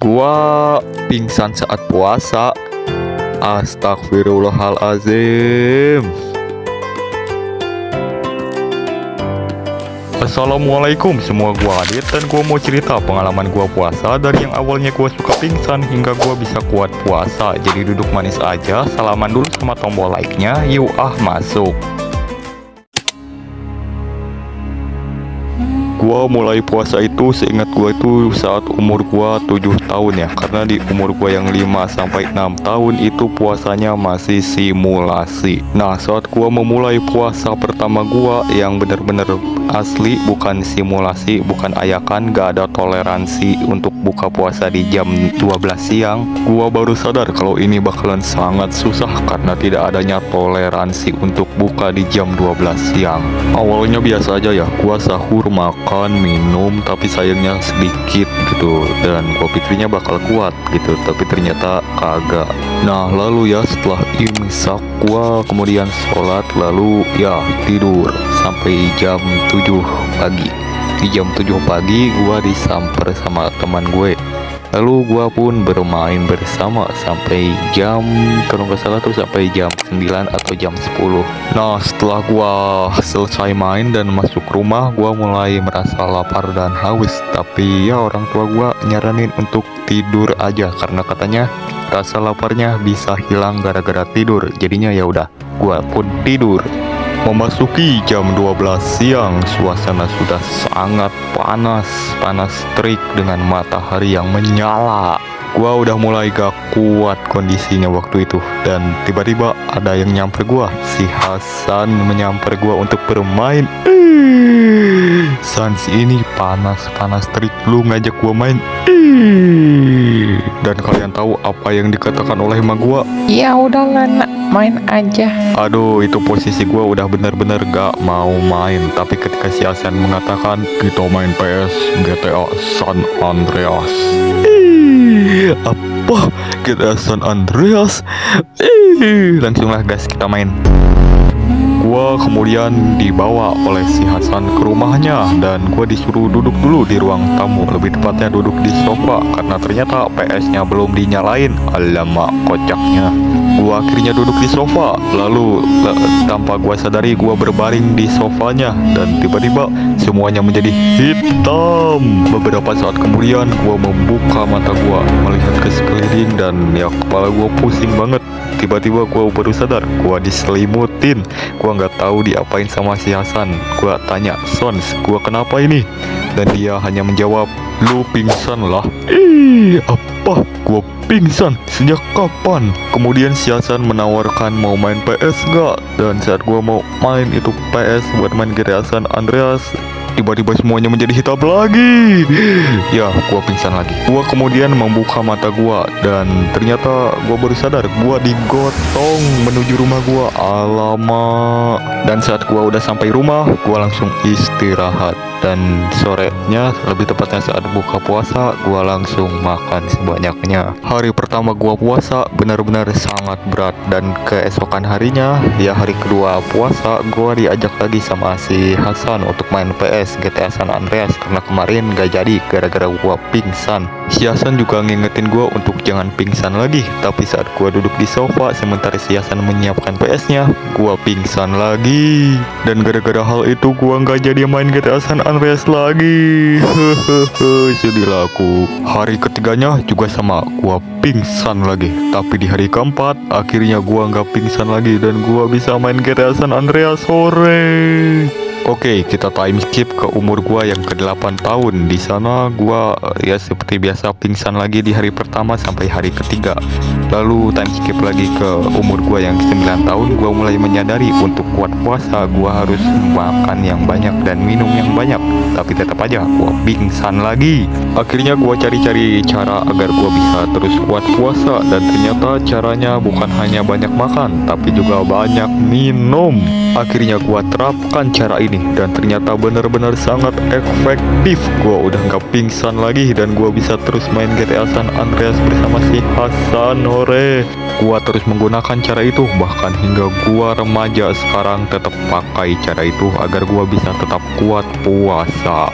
Gua pingsan saat puasa. Astagfirullahalazim. Assalamualaikum semua, gua Adit dan gua mau cerita pengalaman gua puasa dari yang awalnya gua suka pingsan hingga gua bisa kuat puasa. Jadi duduk manis aja, salaman dulu sama tombol like-nya, yuk masuk. Gua mulai puasa itu seingat gua itu saat umur gua 7 tahun ya. Karena di umur gua yang 5 sampai 6 tahun itu puasanya masih simulasi. Nah, saat gua memulai puasa pertama gua yang bener-bener asli, bukan simulasi, bukan ayakan, gak ada toleransi untuk buka puasa di jam 12 siang. Gua baru sadar kalau ini bakalan sangat susah karena tidak adanya toleransi untuk buka di jam 12 siang. Awalnya biasa aja ya, gua sahur, makan, minum, tapi sayangnya sedikit gitu, dan gua pikirnya bakal kuat gitu, tapi ternyata kagak. Nah, lalu ya setelah imsak gua kemudian sholat, lalu ya tidur sampai jam 7 pagi. Di jam 7 pagi gua disamper sama teman gue. Lalu gua pun bermain bersama sampai jam, kalau nggak salah tuh sampai jam 9 atau jam 10. Nah, setelah gua selesai main dan masuk rumah, gua mulai merasa lapar dan haus. Tapi ya orang tua gua nyaranin untuk tidur aja karena katanya rasa laparnya bisa hilang gara-gara tidur. Jadinya ya udah, gua pun tidur. Memasuki jam 12 siang, suasana sudah sangat panas terik dengan matahari yang menyala. Gua udah mulai gak kuat kondisinya waktu itu, dan tiba-tiba ada yang nyamper gua. Si Hasan menyamper gua untuk bermain. Sans ini panas terik, lu ngajak gua main. Dan kalian tahu apa yang dikatakan oleh emak gua? Ya udahlah nak, main aja. Aduh, itu posisi gua udah bener-bener gak mau main. Tapi ketika si Hasan mengatakan kita main PS GTA San Andreas. Apa? GTA San Andreas? Langsunglah guys, kita main. Gua kemudian dibawa oleh si Hasan ke rumahnya, dan gua disuruh duduk dulu di ruang tamu, lebih tepatnya duduk di sofa karena ternyata PS-nya belum dinyalain. Alamak, kocaknya. Gua akhirnya duduk di sofa, lalu tanpa gua sadari gua berbaring di sofanya, dan tiba-tiba semuanya menjadi hitam. Beberapa saat kemudian gua membuka mata gua, melihat ke sekeliling, dan ya kepala gua pusing banget. Tiba-tiba gua baru sadar gua diselimutin. Gua nggak tahu diapain sama si Hasan. Gua tanya, "Sons, gua kenapa ini?" Dan dia hanya menjawab, "Lu pingsan lah." Apa? Gua pingsan? Sejak kapan? Kemudian si Hasan menawarkan mau main PS gak? Dan saat gua mau main itu PS buat main GTA San Andreas, tiba-tiba semuanya menjadi hitam lagi. Ya, gua pingsan lagi. Gua kemudian membuka mata gua, dan ternyata gua baru sadar gua digotong menuju rumah gua. Alamak. Dan saat gua udah sampai rumah, gua langsung istirahat. Dan sorenya, lebih tepatnya saat buka puasa, gua langsung makan sebanyaknya. Hari pertama gua puasa benar-benar sangat berat, dan keesokan harinya, ya hari kedua puasa, gua diajak lagi sama si Hasan untuk main PS GTA San Andreas karena kemarin gak jadi gara-gara gua pingsan. Si Hasan juga ngingetin gua untuk jangan pingsan lagi, tapi saat gua duduk di sofa sementara si Hasan menyiapkan PS-nya, gua pingsan lagi. Dan gara-gara hal itu gua gak jadi main GTA San Andreas lagi. Sedihlah aku. Hari ketiganya juga sama, gua pingsan lagi. Tapi di hari keempat akhirnya gua nggak pingsan lagi dan gua bisa main GTA San Andreas sore. Oke, kita time skip ke umur gua yang ke-8 tahun. Di sana gua ya seperti biasa pingsan lagi di hari pertama sampai hari ketiga. Lalu time skip lagi ke umur gua yang 9 tahun. Gua mulai menyadari untuk kuat puasa gua harus makan yang banyak dan minum yang banyak. Tapi tetap aja gua pingsan lagi. Akhirnya gua cari-cari cara agar gua bisa terus kuat puasa, dan ternyata caranya bukan hanya banyak makan tapi juga banyak minum. Akhirnya gua terapkan cara ini, dan ternyata benar-benar sangat efektif. Gua udah nggak pingsan lagi dan gua bisa terus main GTA San Andreas bersama si Hasan. Hore. Gua terus menggunakan cara itu, bahkan hingga gua remaja sekarang tetap pakai cara itu agar gua bisa tetap kuat puasa.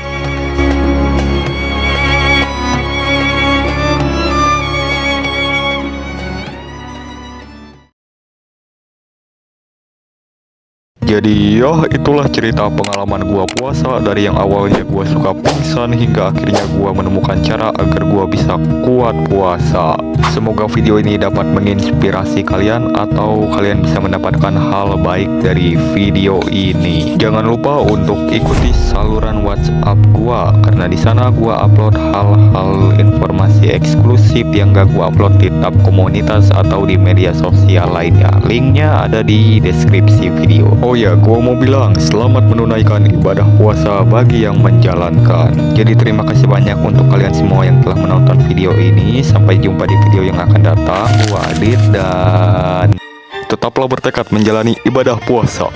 Jadi ya itulah cerita pengalaman gua puasa dari yang awalnya gua suka pingsan hingga akhirnya gua menemukan cara agar gua bisa kuat puasa. Semoga video ini dapat menginspirasi kalian atau kalian bisa mendapatkan hal baik dari video ini. Jangan lupa untuk ikuti saluran WhatsApp gua karena di sana gua upload hal-hal informasi eksklusif yang gak gua upload di tab komunitas atau di media sosial lainnya. Linknya ada di deskripsi video. Oh ya, gua mau bilang selamat menunaikan ibadah puasa bagi yang menjalankan. Jadi terima kasih banyak untuk kalian semua yang telah menonton video ini. Sampai jumpa di video yang akan datang. Gua Adit dan tetaplah bertekad menjalani ibadah puasa.